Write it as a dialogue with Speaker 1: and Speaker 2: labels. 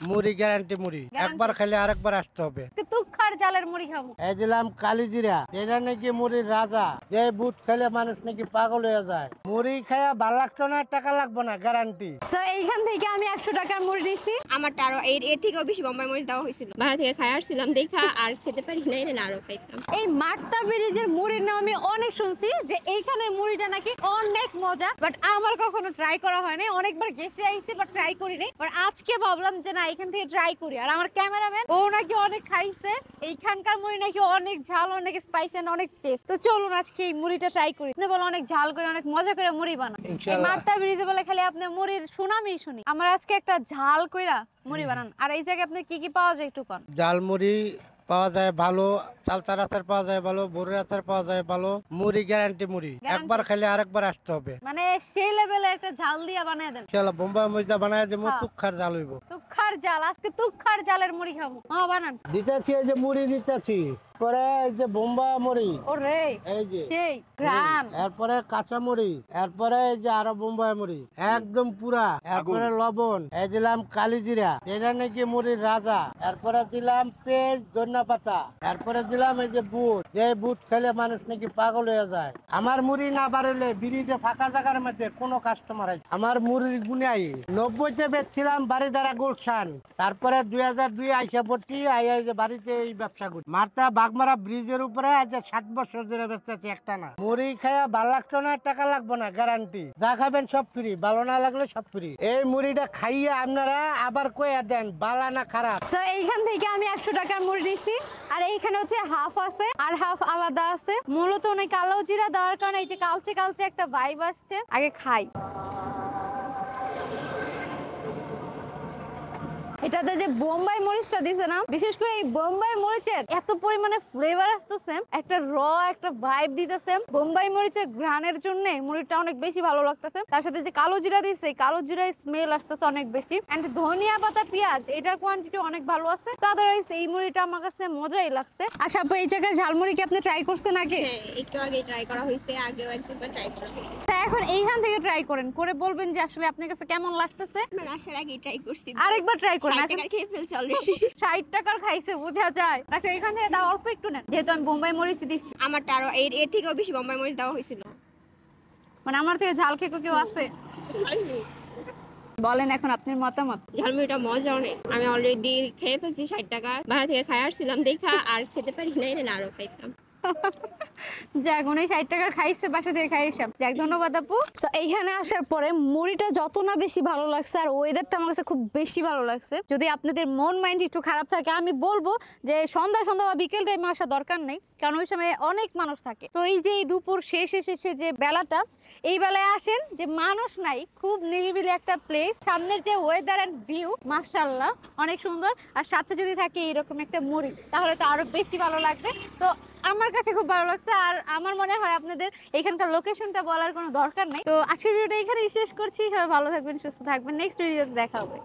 Speaker 1: মুড়ি গ্যারান্টি মুড়ি, একবার খেলে আরেকবার আসতে হবে।
Speaker 2: তুখার জালের মুড়ি খাবো।
Speaker 1: এই দিলাম কালিজিরা, এটা নাকি মুড়ির রাজা, যে বুট খেলে মানুষ নাকি পাগল হয়ে যায়। মুড়ি খায়া ভালো লাগতো না, টাকা লাগবে না, গ্যারান্টি।
Speaker 2: সো এইখান থেকে আমি 100 টাকার মুড়ি নিছি।
Speaker 3: আমারটা আরো এর থেকেও বেশি বোম্বাই মরিচ দেওয়া হয়েছিল। বাইরে থেকে খাই আসছিলাম দেখা আর খেতে পারি নাই, না আরো খাইতাম।
Speaker 2: এই মার্তা ব্রিজের মুড়ির নাম আমি অনেক শুনছি যে এইখানের মুড়িটা নাকি অনেক মজা, বাট আমার কখনো ট্রাই করা হয়নি। অনেকবার গেছি আইছি বাট ট্রাই করি নাই, বাট আজকে ভাবলাম যে না এখান থেকে ট্রাই করি। আর আমার ক্যামেরাম্যান ও নাকি অনেক খাইছে, এইখানকার মুড়ি নাকি অনেক ঝাল, অনেক স্পাইসি এন্ড অনেক টেস্ট। তো চলুন আজকে এই মুড়িটা ট্রাই করি। আপনি বলে অনেক ঝাল করে অনেক মজা করে মুড়ি বানান। এই মার্তা ব্রিজে বলে খালি আপনি মুড়ির সুনামই শুনি। আমার আজকে একটা ঝাল কইরা মুড়ি বানান। আর এই জায়গায় আপনি কি কি পাওয়া যায় একটু কোন?
Speaker 1: জাল মুড়ি পাওয়া যায় ভালো, চালতার আচার পাওয়া যায় ভালো, বড়ের আচার পাওয়া যায় ভালো। মুড়ি গ্যারান্টি মুড়ি, একবার খেলে আরেকবার আসতে হবে।
Speaker 2: মানে সেই লেভেলে একটা ঝাল দিয়া বানায় দেন।
Speaker 1: চলো বোম্বাই মরিচা বানায় দেবো, তুখার জাল হইব।
Speaker 2: তুখার জাল, আজকে তুখার জালের মুড়ি খাবো। বানান।
Speaker 1: দিতেছি এই যে মুড়ি দিতেছি, পরে এই যে বোম্বাই মুড়ি,
Speaker 2: ওরে
Speaker 1: এই যে
Speaker 2: সেই গ্রাম,
Speaker 1: এরপরে কাঁচা মুড়ি, এরপরে এই যে আরো বোম্বাই মুড়ি একদম পুরা, এরপরে লবণ, এই দিলাম কালিজিরা, এটা নাকি মুড়ির রাজা, এরপরে দিলাম পেঁয়াজ, ধনিয়া পাতা, এরপরে দিলাম এই যে বুট, যে বুট খেলে মানুষ নাকি পাগল হয়ে যায়। আমার মুড়ি না বাড়লে বিড়িতে ফাঁকা জায়গার মধ্যে কোনো কাস্টমার আছে। আমার মুড়ির গুনাই 90-তে বেচছিলাম বাড়ি দ্বারা গুলশান, তারপরে 2002 আইসা পড়ছি, আইয়া যে বাড়িতে এই ব্যবসা করি। মারতা বাগমারা ব্রিজের উপরে আজ 7 বছর ধরে বেচতেছি একটা না। মুড়ি খায়া ভালো লাগতো না, টাকা লাগবে না, গ্যারান্টি। যা খাবেন সব ফ্রি, ভালো না লাগলে সব ফ্রি। এই মুড়িটা খাইয়া আপনারা আবার কইয়া দেন বালা না খারাপ।
Speaker 2: সো এইখান থেকে আমি 100 টাকার মুড়ি নিছি। আর এইখানে হচ্ছে হাফ আছে আর হাফ আলাদা আছে। মূলত অনেক কালো জিরা দেওয়ার কারণে এই যে কালচে কালচে একটা ভাইব আসছে। আগে খাই। এটাতে যে বোম্বাই মরিচটা দিছে না, বিশেষ করে এই বোম্বাই মরিচের এত পরিমাণে ফ্লেভার আসতেছে, একটা একটা ভাইব দিতেছে। বোম্বাই মরিচের ঘ্রাণের জন্য মুড়িটা অনেক বেশি ভালো লাগতেছে। তার সাথে যে কালো জিরা দিছে, কালো জিরার স্মেল আসতেছে অনেক বেশি। এন্ড ধনিয়া পাতা, পেঁয়াজ, এটার কোয়ান্টিটি অনেক ভালো আছে। তো আদারওয়াইজ এই মুড়িটা আমার কাছে মজাই লাগছে। আচ্ছা আপু, এই জায়গায় ঝালমুড়ি কি আপনি ট্রাই করছেন আগে?
Speaker 3: হ্যাঁ, একটু আগে ট্রাই করা হয়েছে, আগেও একবার ট্রাই করা হয়েছে।
Speaker 2: তা এখন এইখান থেকে ট্রাই করেন, করে বলবেন যে আসলে আপনার কাছে কেমন লাগতেছে।
Speaker 3: মানে আসার আগে ট্রাই করছি,
Speaker 2: আরেকবার ট্রাই করেন।
Speaker 3: 60 টাকা খেয়ে ফেলছি অলরেডি।
Speaker 2: 60 টাকার খাইছে বোঝা যায়। আচ্ছা এখান থেকে দাও অল্প একটু নেন, যেহেতু আমি বোম্বাই মরিচ দিচ্ছি।
Speaker 3: আমারটা আরো এর থেকেও বেশি বোম্বাই মরিচ দেওয়া হয়েছিল।
Speaker 2: মানে আমার থেকে ঝাল খেয়ে কেউ আছে? বলেন এখন আপনার মতামত।
Speaker 3: ঝালমুড়িটা মজা অনেক। আমি অলরেডি খেয়ে ফেলছি 60 টাকা। বাইরে থেকে খাই আসছিলাম দেখা আর খেতে পারি নাই, না আরো খাইতাম।
Speaker 2: যাক, উনি 60 টাকার খাইছে, বাসা থেকে খাই এসব। যাক, ধন্যবাদ আপু। এইখানে আসার পরে মুড়িটা যত না বেশি ভালো লাগছে আর ওয়েদারটা আমার কাছে খুব বেশি ভালো লাগছে। যদি আপনাদের মন মাইন্ড একটু খারাপ থাকে, আমি বলবো যে সন্ধ্যা বা বিকেল টাইমে আসা দরকার নেই, কারণ ওই সময় অনেক মানুষ থাকে। তো এই যে দুপুর শেষে যে বেলাটা, এই বেলায় আসেন, যে মানুষ নাই, খুব নিরিবিলি একটা প্লেস, সামনের যে ওয়েদার এন্ড ভিউ মাশাআল্লাহ অনেক সুন্দর। আর সাথে যদি থাকে এরকম একটা মুড়ি, তাহলে তো আরো বেশি ভালো লাগবে। তো আমার কাছে খুব ভালো লাগছে। আর আমার মনে হয় আপনাদের এখানকার লোকেশনটা বলার কোনো দরকার নেই। তো আজকের ভিডিওটা এখানেই শেষ করছি। সবাই ভালো থাকবেন, সুস্থ থাকবেন। নেক্সট ভিডিওতে দেখা হবে।